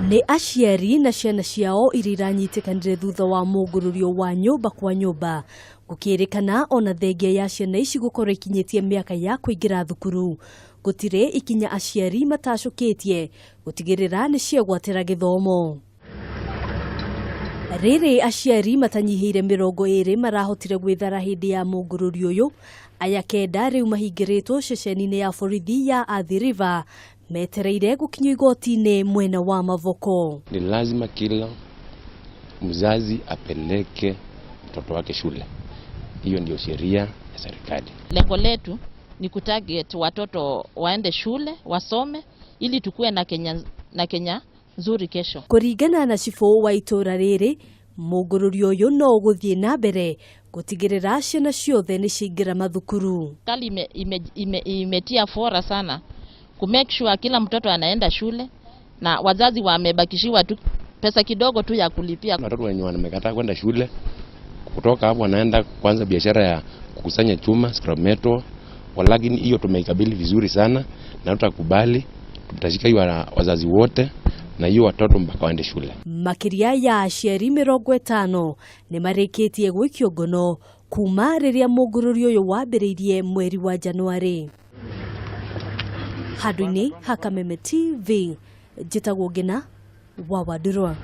Nĩ aciari na ciana ciao iranyitanĩire thutha wa muunguriro wa nyumba kwa nyumba gũkĩrĩkana ona thengia ya ciana ici gũkorwo ikinyĩtie mĩaka ya kũingĩra thukuru gũtirĩ ikinya aciari matacũkĩtie gũtigĩrĩra nĩ ciegwatĩra gĩthomo. Rĩrĩ aciari matanyihĩire mirongo 2 marahotire gwĩthara hĩndĩ ya muunguriro ũyũ, aya kenda rĩu mahingĩrĩtwo ceceni-inĩ ya borithi ya Athi River metereire gukinywo igoti-inĩ mwena wa Mavoko. Ni lazima kila mzazi apeleke mtoto wake shule. Hiyo ndio sheria ya serikali. Lengo letu ni kutarget watoto waende shule, wasome ili tukue na Kenya nzuri kesho. Kũringana na cibu wa ituura rĩrĩ, muunguriro ũyũ no gũthiĩ na mbere gũtigĩrĩra ciana ciothe nĩ ciaingĩra mathukuru. Kali imetia fora sana ku make sure kila mtoto anaenda shule na wazazi wamebakishiwa tu pesa kidogo tu ya kulipia. Watoto wenye wamekataa kwenda shule, kutoka hapo wanaenda kuanza biashara ya kukusanya chuma, scrap metal. Walakini hiyo tumeikabili vizuri sana na tutakubali, tutashika hiyo wazazi wote na hiyo watoto mpaka waende shule. Makiria ya aciari mirongo 5 nĩ marĩkĩtie guikio ngono kuuma rĩrĩa muunguriro ũyũ wambĩrĩirie mweri wa Januari. Handũ-inĩ ha Kameme TV, njĩtagwo Ngina wa Wadurwa.